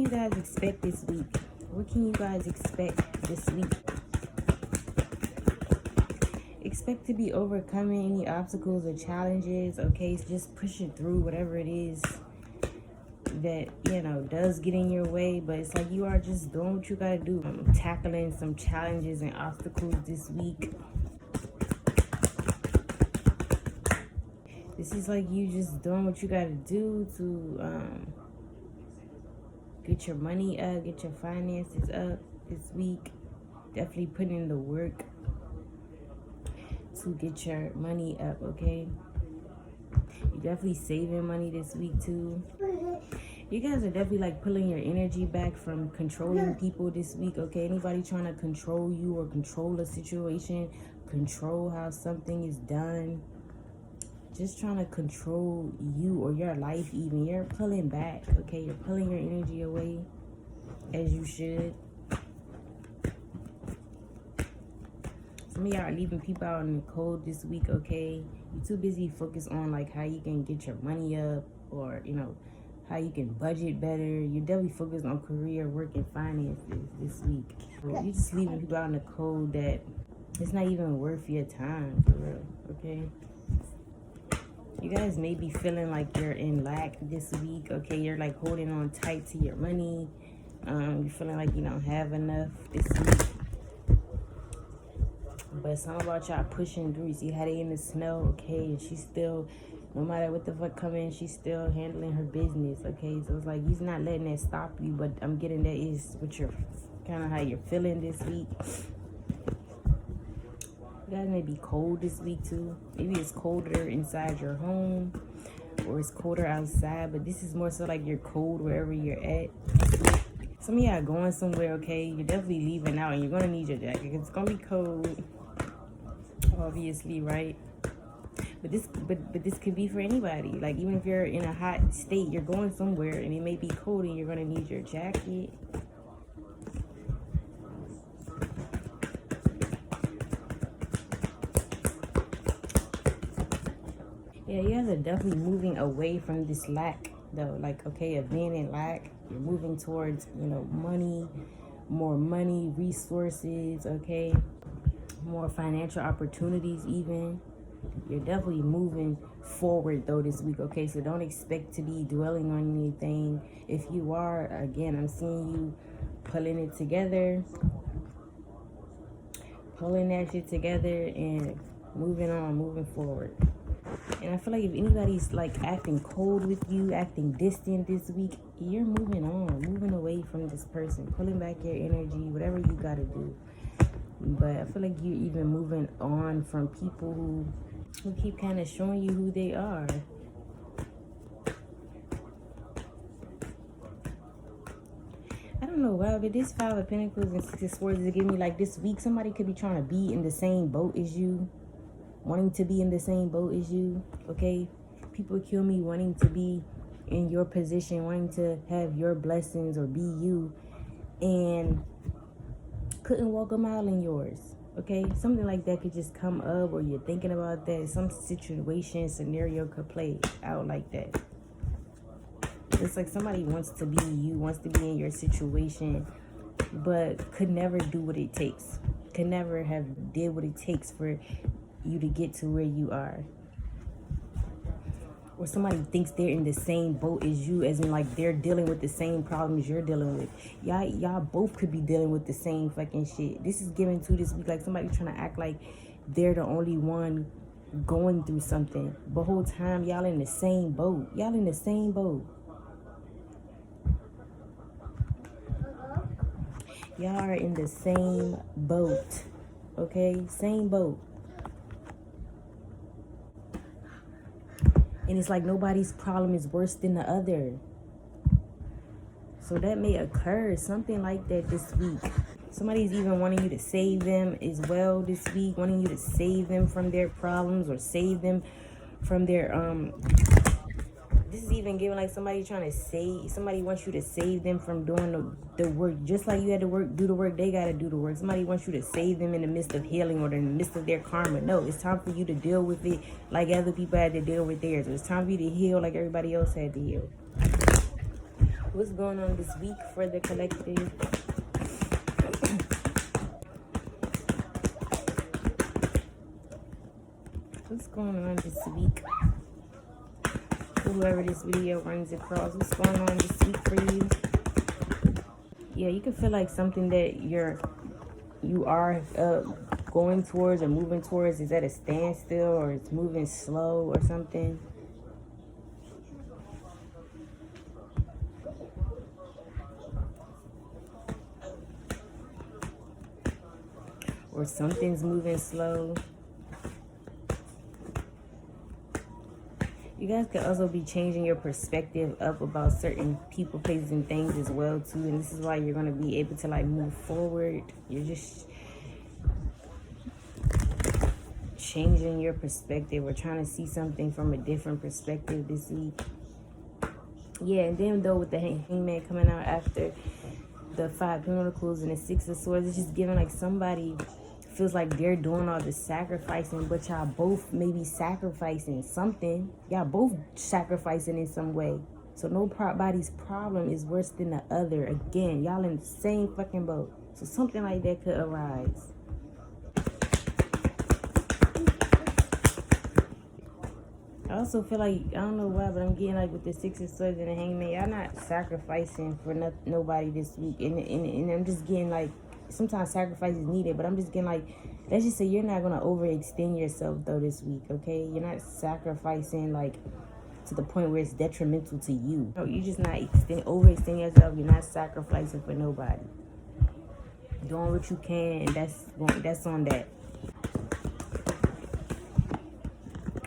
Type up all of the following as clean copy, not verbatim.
can you guys expect this week? What can you guys expect this week? Expect to be overcoming any obstacles or challenges, okay? So just pushing through whatever it is that, you know, does get in your way. But it's like you are just doing what you gotta do. Tackling some challenges and obstacles this week. This is like you just doing what you gotta do to get your money up, get your finances up this week. Definitely putting in the work to get your money up, okay? You're definitely saving money this week too. You guys are definitely like pulling your energy back from controlling people this week, okay? Anybody trying to control you or control a situation, control how something is done, just trying to control you or your life even. You're pulling back, okay? You're pulling your energy away as you should. Some of y'all are leaving people out in the cold this week, okay? You're too busy focused on like how you can get your money up, or, you know, how you can budget better. You're definitely focused on career, work, and finances this week. You're just leaving people out in the cold that it's not even worth your time, for real, okay? You guys may be feeling like you're in lack this week, okay? You're like holding on tight to your money. You're feeling like you don't have enough this week. But some about y'all pushing through. You see how they in the snow, okay? And she's still, no matter what the fuck coming, she's still handling her business, okay? So it's like he's not letting that stop you, but I'm getting that is what you're kind of how you're feeling this week. You guys may be cold this week too. Maybe it's colder inside your home, or it's colder outside, but this is more so like you're cold wherever you're at. Some of y'all going somewhere, okay? You're definitely leaving out, and you're gonna need your jacket. It's gonna be cold, obviously, right? But this could be for anybody. Like, even if you're in a hot state, you're going somewhere and it may be cold and you're gonna need your jacket. Yeah, you guys are definitely moving away from this lack though. Like, okay, of being in lack, you're moving towards, you know, money, more money, resources, okay? More financial opportunities even. You're definitely moving forward though this week, okay? So don't expect to be dwelling on anything. If you are, again, I'm seeing you pulling it together, pulling that shit together and moving on, moving forward. And I feel like if anybody's like acting cold with you, acting distant this week, you're moving on, moving away from this person, pulling back your energy, whatever you gotta do. But I feel like you're even moving on from people who keep kind of showing you who they are. I don't know why, but this Five of Pentacles and Six of Swords is giving me like this week somebody could be trying to be in the same boat as you, wanting to be in the same boat as you, okay? People kill me wanting to be in your position, wanting to have your blessings or be you, and couldn't walk a mile in yours, okay? Something like that could just come up, or you're thinking about that. Some situation, scenario could play out like that. It's like somebody wants to be you, wants to be in your situation, but could never do what it takes. Could never have did what it takes for you to get to where you are. Or somebody thinks they're in the same boat as you, as in like they're dealing with the same problems you're dealing with. Y'all both could be dealing with the same fucking shit. This is given to this week like somebody trying to act like they're the only one going through something. But whole time y'all in the same boat. Y'all in the same boat. Y'all are in the same boat. Okay? Same boat. And it's like nobody's problem is worse than the other. So that may occur, something like that this week. Somebody's even wanting you to save them as well this week, wanting you to save them from their problems or save them from their this is even giving like somebody trying to save, somebody wants you to save them from doing the work, just like you had to do the work, they got to do the work. Somebody wants you to save them in the midst of healing or in the midst of their karma. No, it's time for you to deal with it like other people had to deal with theirs. It's time for you to heal like everybody else had to heal. What's going on this week for the collective? What's going on this week? Whoever this video runs across, what's going on this week for you? Yeah, you can feel like something that you are going towards or moving towards is at a standstill, or it's moving slow or something. Or something's moving slow. You guys could also be changing your perspective up about certain people, places, and things as well too. And this is why you're going to be able to like move forward. You're just changing your perspective or trying to see something from a different perspective this week. Yeah, and then though with the hangman coming out after the 5 Pentacles and the 6 of Swords, it's just giving like somebody feels like they're doing all the sacrificing, but y'all both maybe sacrificing something. Y'all both sacrificing in some way. So nobody's problem is worse than the other. Again, y'all in the same fucking boat. So something like that could arise. I also feel like, I don't know why, but I'm getting like with the 6 of Swords and the hangman, y'all not sacrificing for nobody this week. And I'm just getting like, sometimes sacrifice is needed, but I'm just getting like, let's just say you're not going to overextend yourself though this week, okay? You're not sacrificing like to the point where it's detrimental to you. No, you're just not overextending yourself. You're not sacrificing for nobody. Doing what you can, and that's on that.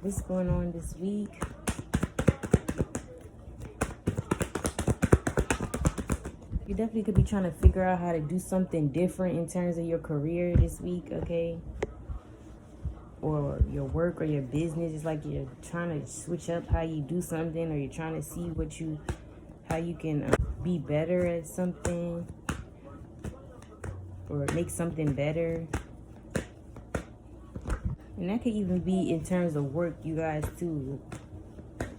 What's going on this week? You definitely could be trying to figure out how to do something different in terms of your career this week, okay? Or your work or your business. It's like you're trying to switch up how you do something, or you're trying to see how you can be better at something or make something better. And that could even be in terms of work, you guys, too.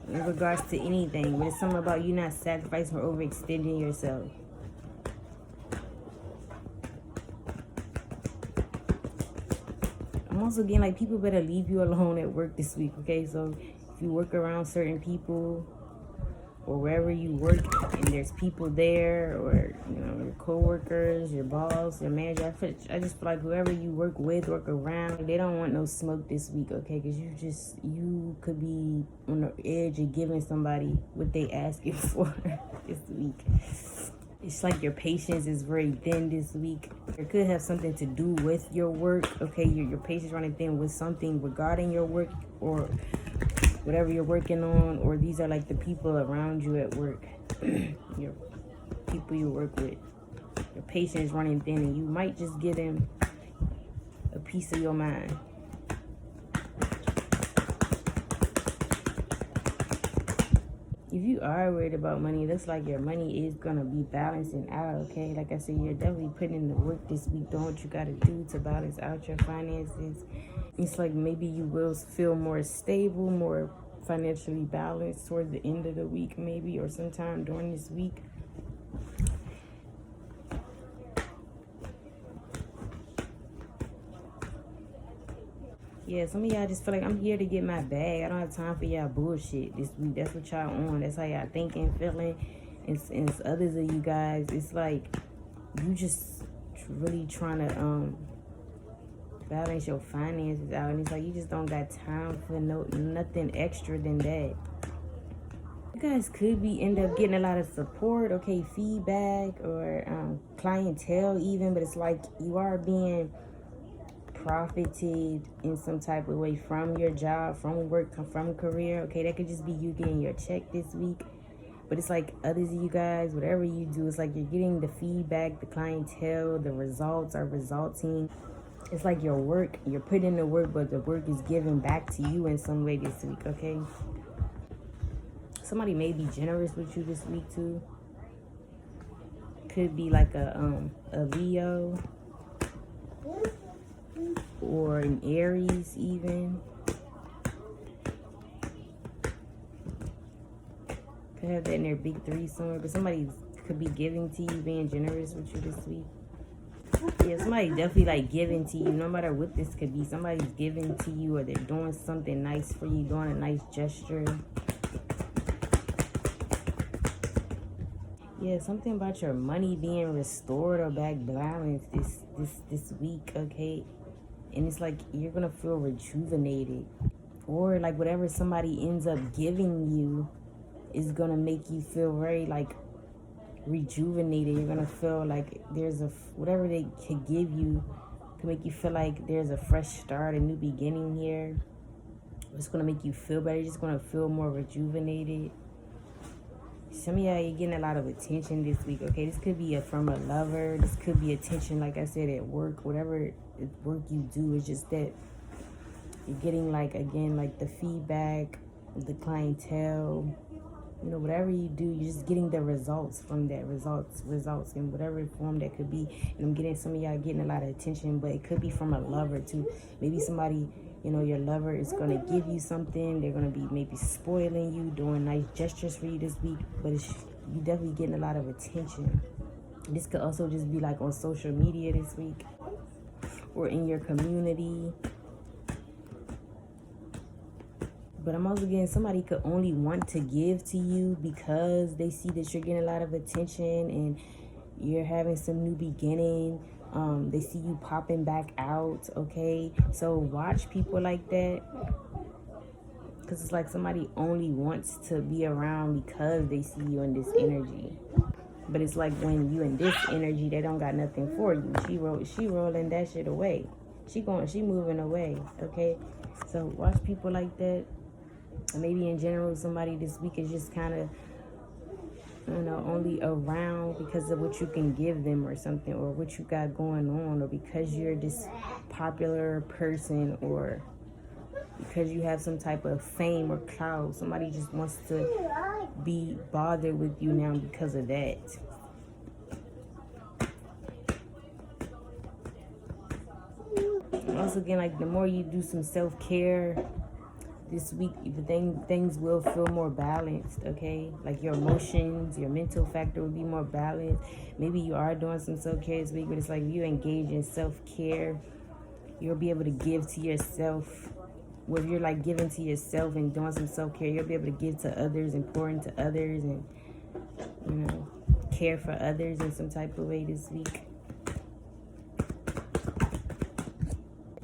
In regards to anything. But it's something about you not sacrificing or overextending yourself. I'm also getting like people better leave you alone at work this week, okay? So if you work around certain people or wherever you work and there's people there, or you know, your co-workers, your boss, your manager, I just feel like whoever you work with, work around, they don't want no smoke this week, okay? Because you could be on the edge of giving somebody what they asking for this week. It's like your patience is very thin this week. It could have something to do with your work, okay? Your patience running thin with something regarding your work or whatever you're working on, or these are like the people around you at work. Your people you work with. Your patience running thin, and you might just give them a piece of your mind. If you are worried about money, it looks like your money is going to be balancing out, okay? Like I said, you're definitely putting in the work this week, doing what you got to do to balance out your finances. It's like maybe you will feel more stable, more financially balanced towards the end of the week maybe, or sometime during this week. Yeah, some of y'all just feel like I'm here to get my bag. I don't have time for y'all bullshit this week. That's what y'all on. That's how y'all thinking, feeling. And it's others of you guys, it's like you just really trying to balance your finances out. And it's like you just don't got time for nothing extra than that. You guys could be end up getting a lot of support, okay, feedback, or clientele even. But it's like you are being profited in some type of way from your job, from work, from career, okay? That could just be you getting your check this week. But it's like others of you guys, whatever you do, it's like you're getting the feedback, the clientele, the results are resulting. It's like your work, you're putting in the work, but the work is giving back to you in some way this week, okay? Somebody may be generous with you this week too. Could be like a Leo or an Aries even. could have that in their big three somewhere, but somebody could be giving to you, being generous with you this week. Yeah, somebody definitely like giving to you, no matter what this could be. Somebody's giving to you, or they're doing something nice for you, doing a nice gesture. Yeah, something about your money being restored or back balanced this week, okay? And it's like you're gonna feel rejuvenated, or like whatever somebody ends up giving you is gonna make you feel very like rejuvenated. You're gonna feel like there's a whatever they could give you can make you feel like there's a fresh start, a new beginning here. It's gonna make you feel better. You're just gonna feel more rejuvenated. Some of y'all, you're getting a lot of attention this week, okay? This could be from a lover. This could be attention, like I said, at work. Whatever work you do, it's just that you're getting, like, again, like the feedback, the clientele. You know, whatever you do, you're just getting the results from that. Results in whatever form that could be. And I'm getting some of y'all getting a lot of attention, but it could be from a lover, too. Maybe somebody... You know, your lover is going to give you something. They're going to be maybe spoiling you, doing nice gestures for you this week. But you definitely getting a lot of attention. This could also just be like on social media this week, or in your community. But I'm also getting somebody could only want to give to you because they see that you're getting a lot of attention and you're having some new beginning. They see you popping back out, okay? So watch people like that, because it's like somebody only wants to be around because they see you in this energy. But it's like when you in this energy, they don't got nothing for you. She rolling that shit away. She moving away, okay? So watch people like that. Maybe in general, somebody this week is just kind of, you know, only around because of what you can give them or something, or what you got going on, or because you're this popular person, or because you have some type of fame or clout. Somebody just wants to be bothered with you now because of that. And also, again, like the more you do some self-care this week, things will feel more balanced, okay? Like your emotions, your mental factor will be more balanced. Maybe you are doing some self-care this week, but it's like you engage in self-care, you'll be able to give to yourself. Where you're like giving to yourself and doing some self-care, you'll be able to give to others and pour into others and, you know, care for others in some type of way this week.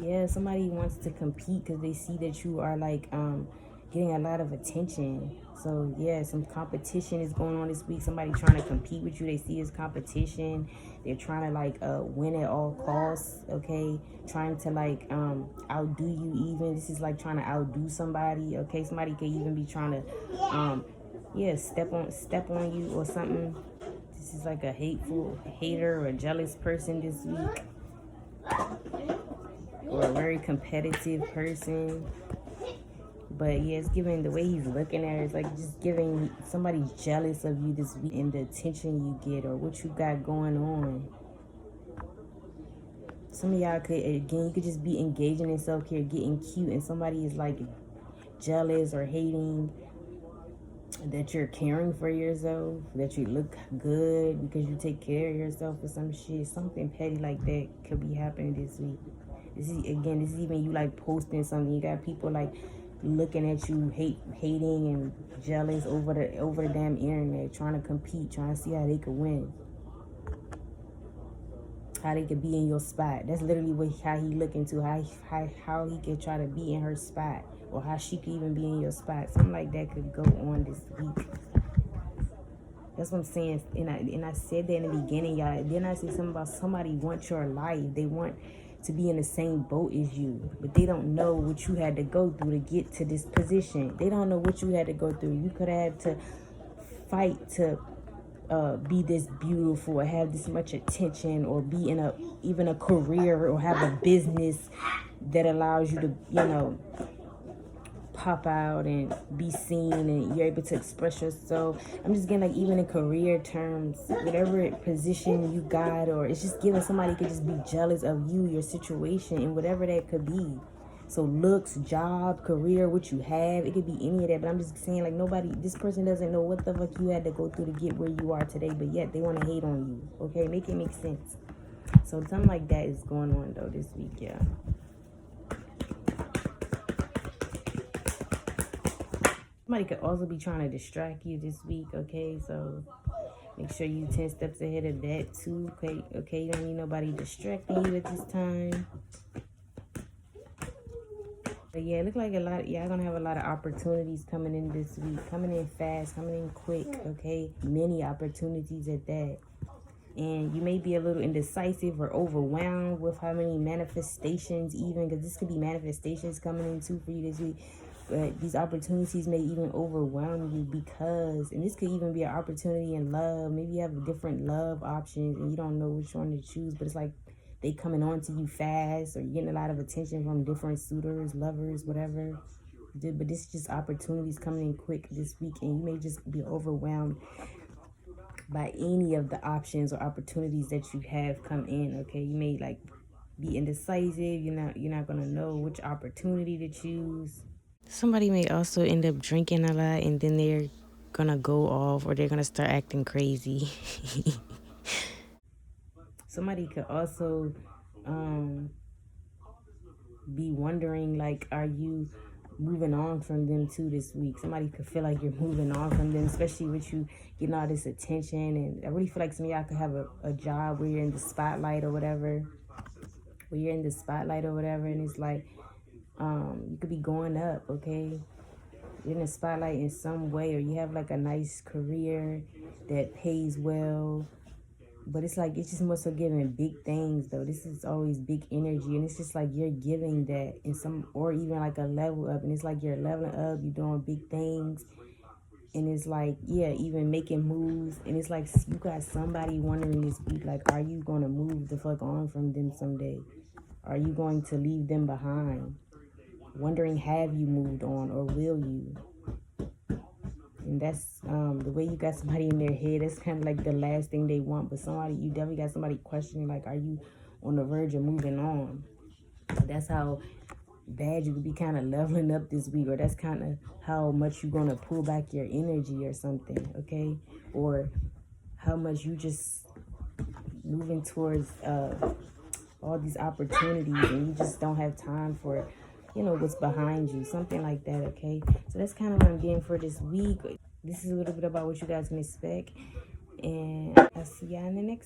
Yeah, somebody wants to compete because they see that you are like getting a lot of attention. So yeah, some competition is going on this week. Somebody trying to compete with you. They see as competition. They're trying to like win at all costs, okay? Trying to like outdo you even. This is like trying to outdo somebody, okay? Somebody could even be trying to step on you or something. This is like a hater or a jealous person this week. Or a very competitive person. But yeah, it's giving, the way he's looking at it, it's like just giving somebody jealous of you this week and the attention you get or what you got going on. Some of y'all could, again, you could just be engaging in self-care, getting cute, and somebody is like jealous or hating that you're caring for yourself, that you look good because you take care of yourself or some shit. Something petty like that could be happening this week. This is even you like posting something. You got people like looking at you, hating and jealous over the damn internet, trying to compete, trying to see how they could win, how they could be in your spot. That's literally how he looking to, how he could try to be in her spot, or how she could even be in your spot. Something like that could go on this week. That's what I'm saying. And I said that in the beginning, y'all. Then I said something about somebody wants your life. They want to be in the same boat as you, but they don't know what you had to go through to get to this position. They don't know what you had to go through. You could have to fight to be this beautiful, or have this much attention, or be in even a career, or have a business that allows you to, you know, pop out and be seen, and you're able to express yourself. I'm just getting like even in career terms, whatever position you got, or it's just giving somebody could just be jealous of you, your situation, and whatever that could be. So looks, job, career, what you have, it could be any of that. But I'm just saying, like, this person doesn't know what the fuck you had to go through to get where you are today, but yet they want to hate on you. Okay, make it make sense. So something like that is going on though this week, yeah. Somebody could also be trying to distract you this week, okay? So make sure you 10 steps ahead of that too, okay? You don't need nobody distracting you at this time. But yeah, it look like y'all gonna have a lot of opportunities coming in this week, coming in fast, coming in quick, okay? Many opportunities at that. And you may be a little indecisive or overwhelmed with how many manifestations, even, because this could be manifestations coming in too for you this week. But these opportunities may even overwhelm you because, and this could even be an opportunity in love. Maybe you have different love options and you don't know which one to choose, but it's like they coming on to you fast, or you're getting a lot of attention from different suitors, lovers, whatever. But this is just opportunities coming in quick this week, and you may just be overwhelmed by any of the options or opportunities that you have come in, okay? You may like be indecisive. You're not gonna know which opportunity to choose. Somebody may also end up drinking a lot, and then they're gonna go off, or they're gonna start acting crazy. Somebody could also be wondering, like, are you moving on from them too this week? Somebody could feel like you're moving on from them, especially with you getting all this attention. And I really feel like some of y'all could have a job where you're in the spotlight or whatever. And it's like you could be going up, okay? You're in the spotlight in some way, or you have like a nice career that pays well. But it's like, it's just more so giving big things though. This is always big energy, and it's just like you're giving that in some, or even like a level up, and it's like you're leveling up, you're doing big things, and it's like, yeah, even making moves. And it's like you got somebody wondering this week, like, are you gonna move the fuck on from them someday? Are you going to leave them behind? Wondering, have you moved on, or will you? And that's the way you got somebody in their head. That's kind of like the last thing they want. But you definitely got somebody questioning, like, are you on the verge of moving on? That's how bad you could be kind of leveling up this week, or that's kind of how much you're going to pull back your energy or something, okay? Or how much you just moving towards all these opportunities, and you just don't have time for, what's behind you, something like that, okay? So that's kind of what I'm getting for this week. This is a little bit about what you guys can expect, and I'll see y'all in the next